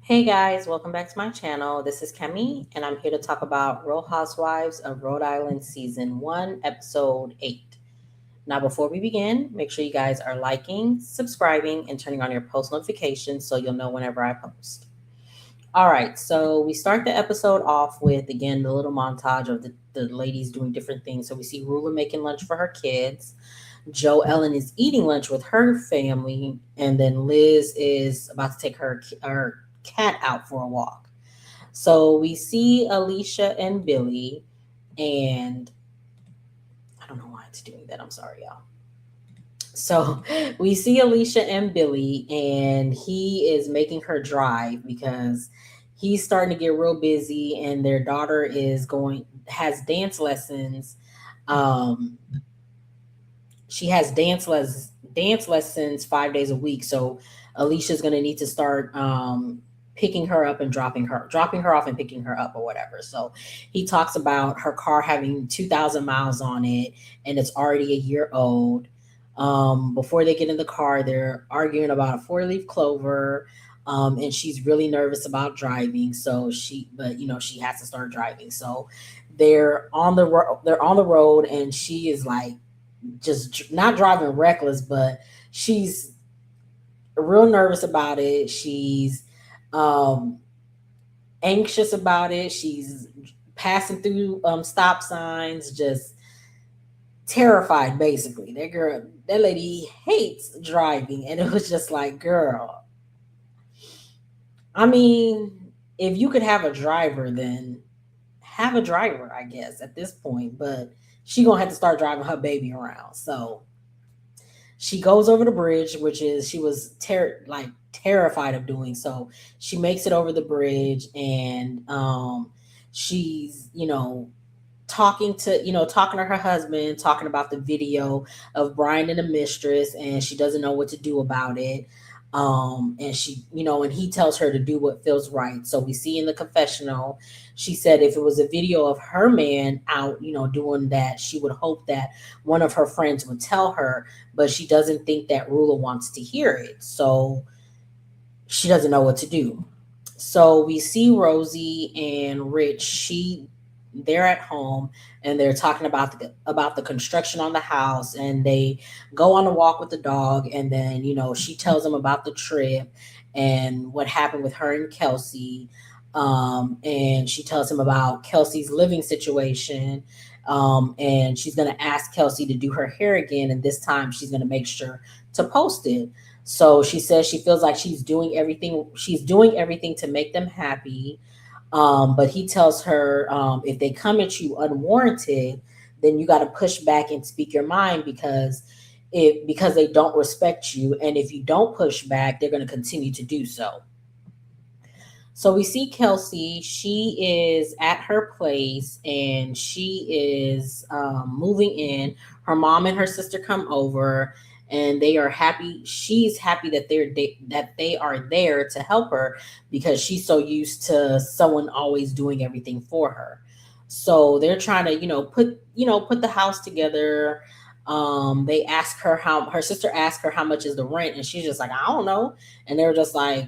Hey guys, welcome back to my channel. This is Kemi, and I'm here to talk about Real Housewives of Rhode Island Season 1, Episode 8. Now, before we begin, make sure you guys are liking, subscribing, and turning on your post notifications so you'll know whenever I post. All right, so we start the episode off with, again, the little montage of the ladies doing different things. So we see Rula making lunch for her kids. Joe Ellen is eating lunch with her family, and then Liz is about to take her cat out for a walk. So we see Alicia and Billy, and I don't know why it's doing that. I'm sorry, y'all. So we see Alicia and Billy, and he is making her drive because he's starting to get real busy, and their daughter is going has dance lessons. Um, she has dance lessons 5 days a week. So Alicia's going to need to start picking her up and dropping her off and picking her up or whatever. So he talks about her car having 2,000 miles on it and it's already a year old. Before they get in the car, they're arguing about a four-leaf clover. And she's really nervous about driving. But she has to start driving. So they're on the road, and she is like just not driving reckless, but she's real nervous about it. She's um, anxious about it. She's passing through stop signs, just terrified. Basically, that lady hates driving, and it was just like, girl. I mean, if you could have a driver, then have a driver, I guess, at this point. But she gonna have to start driving her baby around. So she goes over the bridge, which is she was terrified of doing. So she makes it over the bridge, and she's talking to her husband, talking about the video of Brian and the mistress, and she doesn't know what to do about it. And and he tells her to do what feels right. So we see in the confessional, she said if it was a video of her man out, doing that, she would hope that one of her friends would tell her, but she doesn't think that Rula wants to hear it. So she doesn't know what to do. So we see Rosie and Rich. They're at home, and they're talking about the construction on the house, and they go on a walk with the dog, and then she tells them about the trip and what happened with her and Kelsey. And she tells him about Kelsey's living situation. And she's going to ask Kelsey to do her hair again, and this time she's going to make sure to post it. So she says she feels like she's doing everything to make them happy. But he tells her, if they come at you unwarranted, then you got to push back and speak your mind, because they don't respect you, and if you don't push back, they're going to continue to do so. So we see Kelsey. She is at her place, and she is moving in. Her mom and her sister come over, and they are happy. She's happy that they are there to help her, because she's so used to someone always doing everything for her. So they're trying to put the house together. They ask her how her sister asked her how much is the rent, and she's just like, I don't know. And they're just like,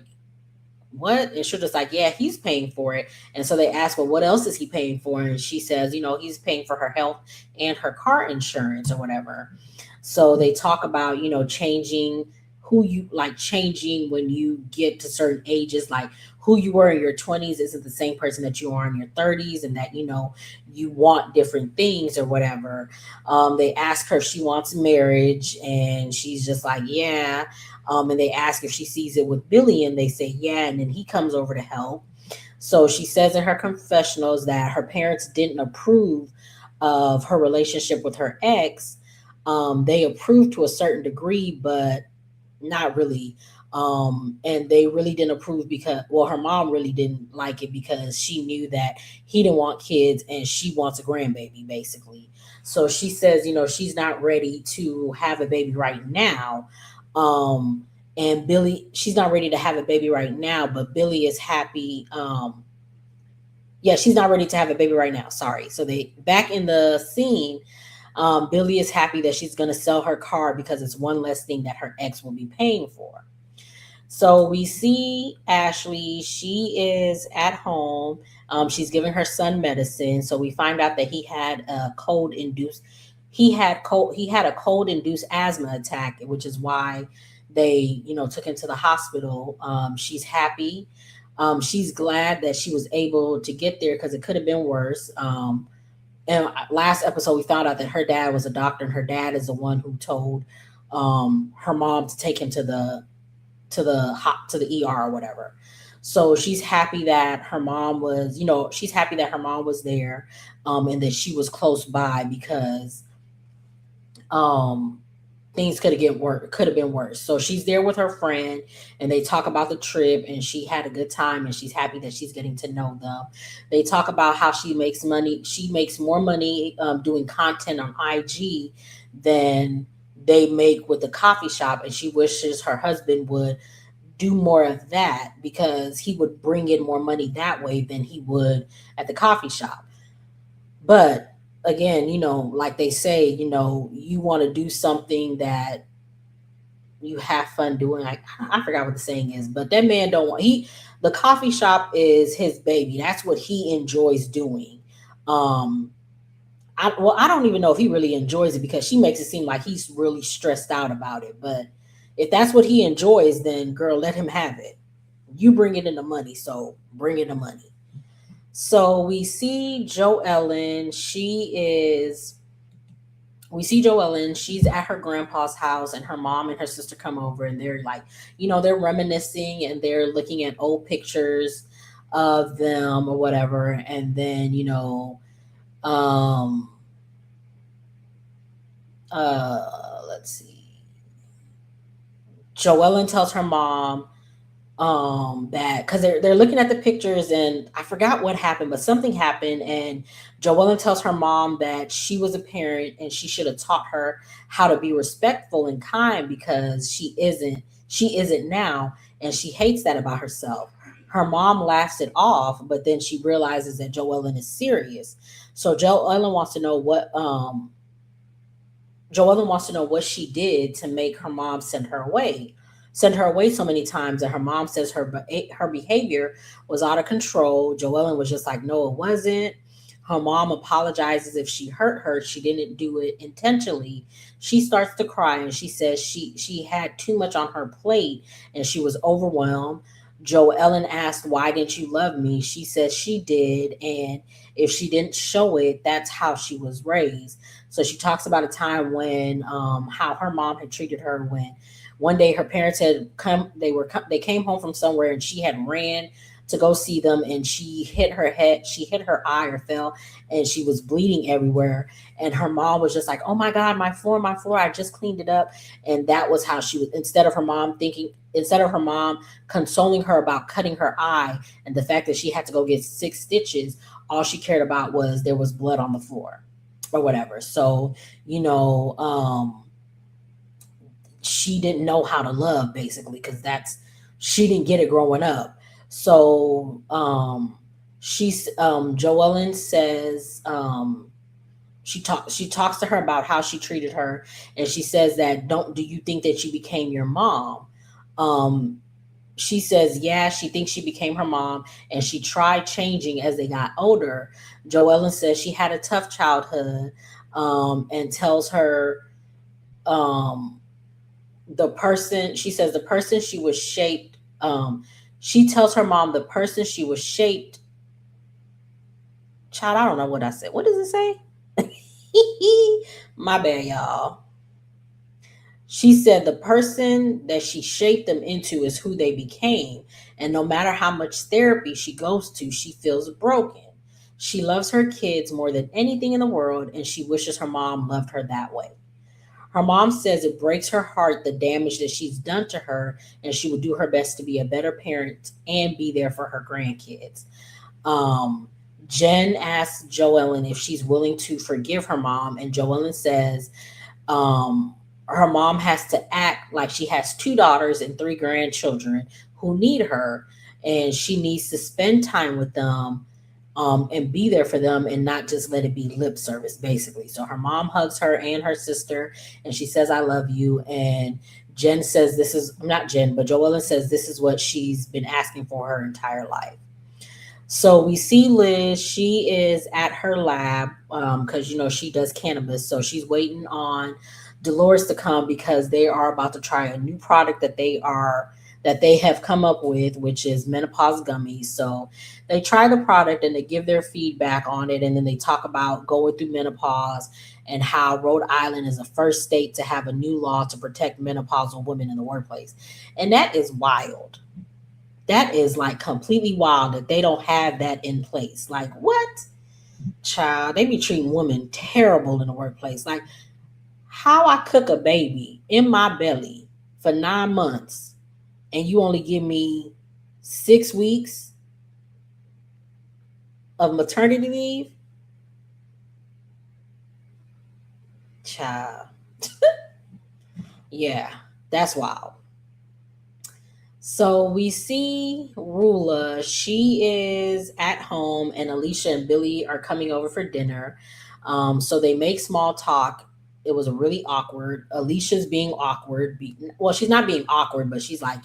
what? And she's just like, yeah, he's paying for it. And so they ask, well, what else is he paying for? And she says, he's paying for her health and her car insurance or whatever. So they talk about, changing when you get to certain ages, like who you were in your 20s isn't the same person that you are in your 30s, and that, you want different things or whatever. They ask her if she wants marriage, and she's just like, yeah. And they ask if she sees it with Billy, and they say, yeah. And then he comes over to help. So she says in her confessionals that her parents didn't approve of her relationship with her ex. They approved to a certain degree, but not really. And they really didn't approve because, well, her mom really didn't like it because she knew that he didn't want kids and she wants a grandbaby, basically. So she says, she's not ready to have a baby right now. And Billy, she's not ready to have a baby right now, but Billy is happy. Yeah, she's not ready to have a baby right now. Sorry. So they back in the scene. Billy is happy that she's going to sell her car because it's one less thing that her ex will be paying for. So we see Ashley. She is at home. She's giving her son medicine. So we find out that he had a cold induced. He had a cold induced asthma attack, which is why they took him to the hospital. She's happy. She's glad that she was able to get there because it could have been worse. And last episode we found out that her dad was a doctor, and her dad is the one who told her mom to take him to the ER or whatever. So she's happy that her mom was, she's happy that her mom was there, and that she was close by because um, things could have been worse. So she's there with her friend, and they talk about the trip, and she had a good time, and she's happy that she's getting to know them. They talk about how she makes money. She makes more money doing content on IG than they make with the coffee shop, and she wishes her husband would do more of that because he would bring in more money that way than he would at the coffee shop. But again, like they say, you want to do something that you have fun doing. I forgot what the saying is, but that man don't want the coffee shop is his baby. That's what he enjoys doing. Um I don't even know if he really enjoys it because she makes it seem like he's really stressed out about it. But if that's what he enjoys, then girl, let him have it. You bring it in the money, so bring in the money. So is we see Joellen. She's at her grandpa's house, and her mom and her sister come over, and they're like, they're reminiscing, and they're looking at old pictures of them or whatever. And then, um, let's see. Joellen tells her mom that because they're looking at the pictures, and I forgot what happened, but something happened. And Joellen tells her mom that she was a parent and she should have taught her how to be respectful and kind because she isn't now, and she hates that about herself. Her mom laughs it off, but then she realizes that Joellen is serious. So Joellen wants to know what she did to make her mom send her away so many times. And her mom says her behavior was out of control. Joellen was just like, no, it wasn't. Her mom apologizes if she hurt her. She didn't do it intentionally. She starts to cry, and she says she had too much on her plate and she was overwhelmed. Joellen asked, why didn't you love me? She says she did. And if she didn't show it, that's how she was raised. So she talks about a time when how her mom had treated her when one day her parents had come they came home from somewhere, and she had ran to go see them, and she hit her eye or fell, and she was bleeding everywhere. And her mom was just like, oh my god, my floor, I just cleaned it up. And that was how she was, instead of her mom consoling her about cutting her eye and the fact that she had to go get 6 stitches, all she cared about was there was blood on the floor or whatever. So, you know, she didn't know how to love basically because she didn't get it growing up. So she's Joellen says she talks to her about how she treated her, and she says that don't do you think that she became your mom? Um she says yeah, she thinks she became her mom, and she tried changing as they got older. Joellen says she had a tough childhood, and tells her um the person she says the person she was shaped she tells her mom the person she was shaped. Child, I don't know what I said. What does it say? My bad, y'all. She said the person that she shaped them into is who they became, and no matter how much therapy she goes to, she feels broken. She loves her kids more than anything in the world, and she wishes her mom loved her that way. Her mom says it breaks her heart the damage that she's done to her, and she will do her best to be a better parent and be there for her grandkids. Um, Jen asks Joellen if she's willing to forgive her mom, and Joellen says um, her mom has to act like she has 2 daughters and 3 grandchildren who need her, and she needs to spend time with them, and be there for them and not just let it be lip service, basically. So her mom hugs her and her sister, and she says, I love you. And Jen says this is not Jen, but Joellen says this is what she's been asking for her entire life. So we see Liz. She is at her lab because she does cannabis. So she's waiting on Dolores to come because they are about to try a new product that they have come up with, which is menopause gummies. So they try the product and they give their feedback on it, and then they talk about going through menopause and how Rhode Island is the first state to have a new law to protect menopausal women in the workplace, and that is wild. That is like completely wild that they don't have that in place. Like, what? Child, they be treating women terrible in the workplace. Like, how I cook a baby in my belly for 9 months and you only give me 6 weeks of maternity leave? Child. Yeah, that's wild. So we see Rula. She is at home, and Alicia and Billy are coming over for dinner. So they make small talk. It was really awkward. Alicia's being awkward. Well, she's not being awkward, but she's like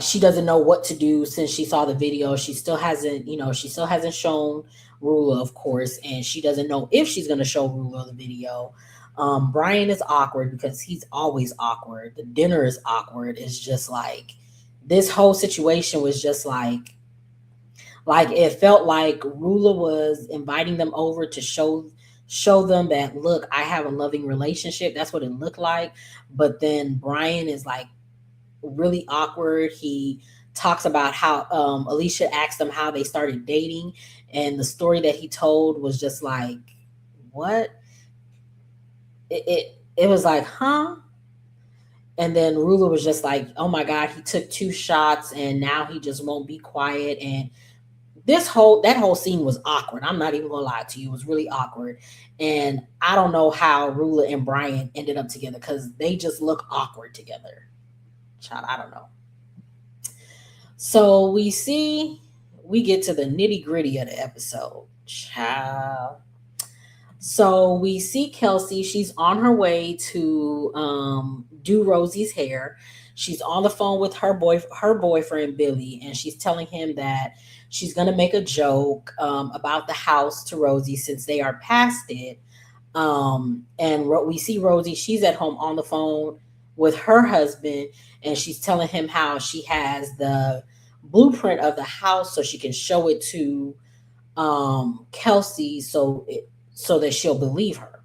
she doesn't know what to do since she saw the video. She still hasn't shown Rula, of course, and she doesn't know if she's gonna show Rula the video. Brian is awkward because he's always awkward. The dinner is awkward. It's just like this whole situation was just like it felt like Rula was inviting them over to show them that, look, I have a loving relationship. That's what it looked like. But then Brian is like really awkward. He talks about how Alicia asked him how they started dating, and the story that he told was just like, what? It was like, huh? And then Rula was just like, oh my God, he took 2 shots and now he just won't be quiet. And that whole scene was awkward. I'm not even gonna lie to you. It was really awkward. And I don't know how Rula and Brian ended up together because they just look awkward together. Child, I don't know. So we get to the nitty gritty of the episode. Child. So we see Kelsey. She's on her way to do Rosie's hair. She's on the phone with her boyfriend Billy, and she's telling him that she's gonna make a joke about the house to Rosie since they are past it. We see Rosie. She's at home on the phone with her husband, and she's telling him how she has the blueprint of the house so she can show it to Kelsey so that she'll believe her.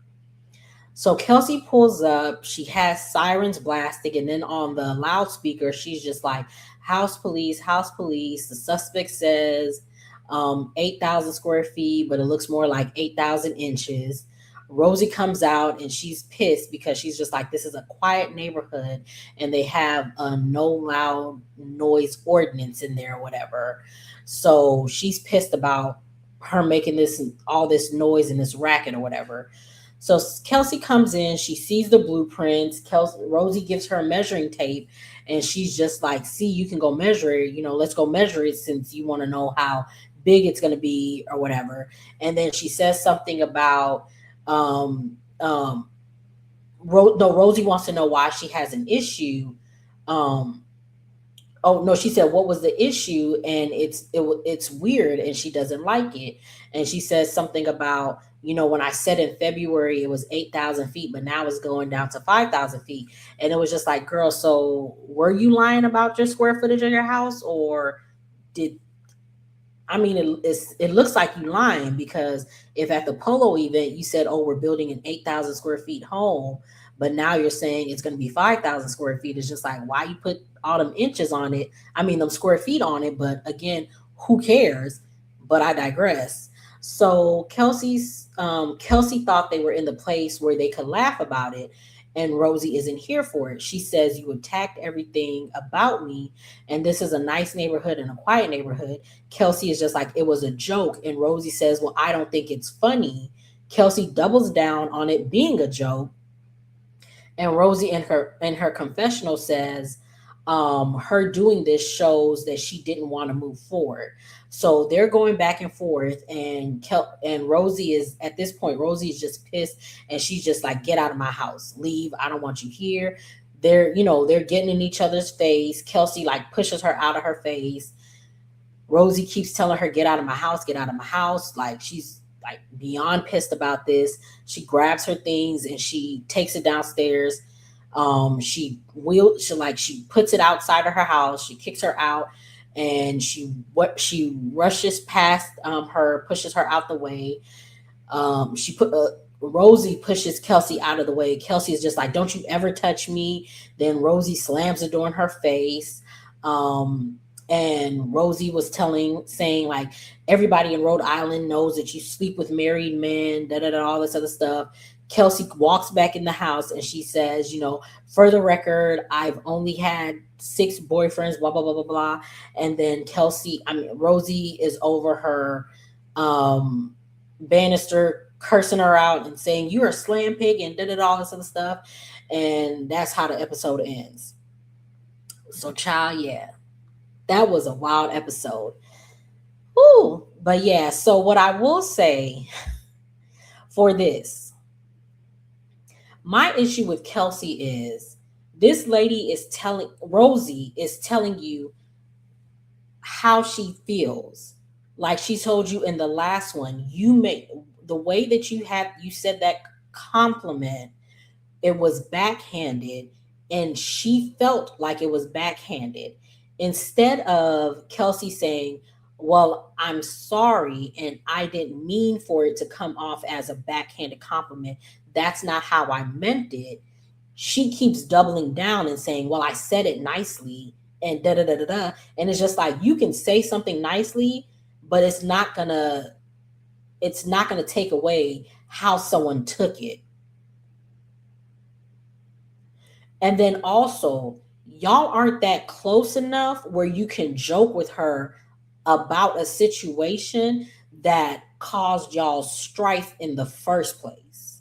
So Kelsey pulls up. She has sirens blasting, and then on the loudspeaker, she's just like, "House police, house police." The suspect says 8,000 square feet, but it looks more like 8,000 inches. Rosie comes out and she's pissed because she's just like, this is a quiet neighborhood and they have a no loud noise ordinance in there or whatever. So she's pissed about her making all this noise and this racket or whatever. So Kelsey comes in, she sees the blueprints. Rosie gives her a measuring tape, and she's just like, see, you can go measure it. Let's go measure it since you want to know how big it's going to be or whatever. And then she says something about, Rosie wants to know why she has an issue. Oh no, she said, what was the issue? And it's weird and she doesn't like it. And she says something about, when I said in February it was 8,000 feet, but now it's going down to 5,000 feet. And it was just like, girl, so were you lying about your square footage of your house? Or it looks like you lying, because if at the polo event you said, oh, we're building an 8,000 square feet home, but now you're saying it's going to be 5,000 square feet. It's just like, why you put all them inches on it? Them square feet on it. But again, who cares? But I digress. So Kelsey thought they were in the place where they could laugh about it, and Rosie isn't here for it. She says, you attacked everything about me, and this is a nice neighborhood and a quiet neighborhood. Kelsey is just like, it was a joke. And Rosie says, well, I don't think it's funny. Kelsey doubles down on it being a joke. And Rosie in her confessional says, her doing this shows that she didn't want to move forward. So they're going back and forth, and Rosie is at this point. Rosie is just pissed, and she's just like, "Get out of my house, leave. I don't want you here." They're getting in each other's face. Kelsey like pushes her out of her face. Rosie keeps telling her, "Get out of my house, get out of my house." Like she's like beyond pissed about this. She grabs her things and she takes it downstairs. She puts it outside of her house. She kicks her out, and she rushes past her, pushes her out the way. She put Rosie pushes Kelsey out of the way. Kelsey is just like, "Don't you ever touch me." Then Rosie slams the door in her face. And Rosie was saying like, "Everybody in Rhode Island knows that you sleep with married men, da da da, all this other stuff." Kelsey walks back in the house and she says, "For the record, I've only had 6 boyfriends, blah blah blah blah blah." And then Rosie is over her banister, cursing her out and saying, "You're a slam pig," and da da da, all this other stuff. And that's how the episode ends. So, child, yeah, that was a wild episode. Ooh, but yeah. So what I will say for this, my issue with Kelsey is this lady is telling Rosie is telling you how she feels. Like she told you in the last one, the way that you said that compliment, it was backhanded, and she felt like it was backhanded. Instead of Kelsey saying, "Well, I'm sorry, and I didn't mean for it to come off as a backhanded compliment. That's not how I meant it." She keeps doubling down and saying, "Well, I said it nicely," and da da da da da. And it's just like, you can say something nicely, but it's not gonna take away how someone took it. And then also, y'all aren't that close enough where you can joke with her about a situation that caused y'all strife in the first place.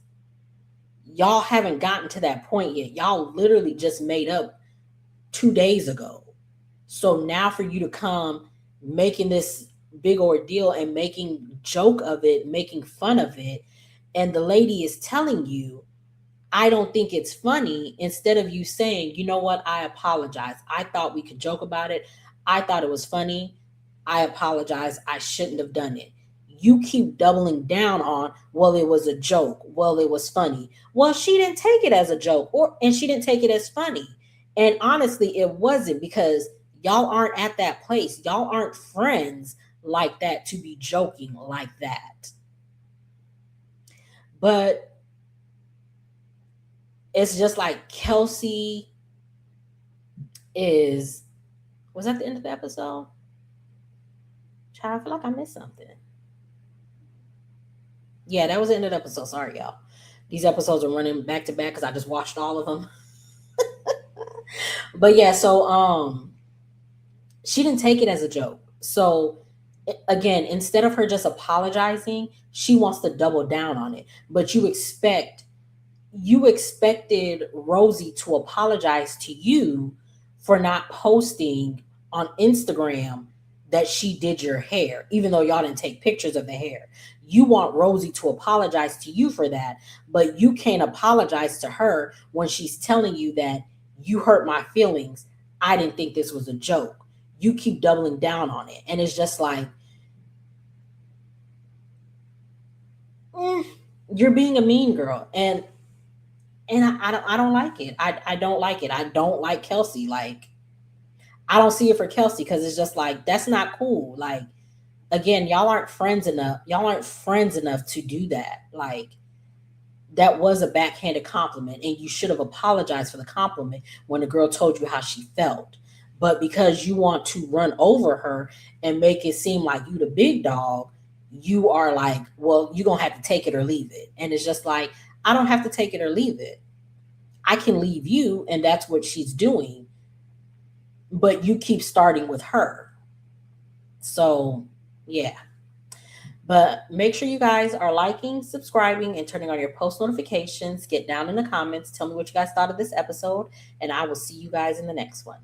Y'all haven't gotten to that point yet. Y'all literally just made up 2 days ago. So now for you to come making this big ordeal and making joke of it, making fun of it, and the lady is telling you, "I don't think it's funny," instead of you saying, "You know what? I apologize. I thought we could joke about it. I thought it was funny. I apologize. I shouldn't have done it." You keep doubling down on, "Well, it was a joke. Well, it was funny." Well, she didn't take it as a joke, and she didn't take it as funny. And honestly, it wasn't, because y'all aren't at that place. Y'all aren't friends like that to be joking like that. But it's just like Kelsey is was that the end of the episode? Child, I feel like I missed something. Yeah, that was the end of the episode. Sorry, y'all. These episodes are running back to back because I just watched all of them. But yeah, so she didn't take it as a joke. So again, instead of her just apologizing, she wants to double down on it. But you expected Rosie to apologize to you for not posting on Instagram that she did your hair, even though y'all didn't take pictures of the hair. You want Rosie to apologize to you for that, but you can't apologize to her when she's telling you that you hurt my feelings. I didn't think this was a joke. You keep doubling down on it. And it's just like, mm, you're being a mean girl. And I don't like it. I don't like it. I don't like Kelsey. Like, I don't see it for Kelsey, because it's just like, that's not cool. Like, again, y'all aren't friends enough. Y'all aren't friends enough to do that. Like, that was a backhanded compliment, and you should have apologized for the compliment when the girl told you how she felt. But because you want to run over her and make it seem like you the big dog, you are like, "Well, you're gonna have to take it or leave it." And it's just like, I don't have to take it or leave it. I can leave you, and that's what she's doing. But you keep starting with her. So yeah. But make sure you guys are liking, subscribing, and turning on your post notifications. Get down in the comments. Tell me what you guys thought of this episode, and I will see you guys in the next one.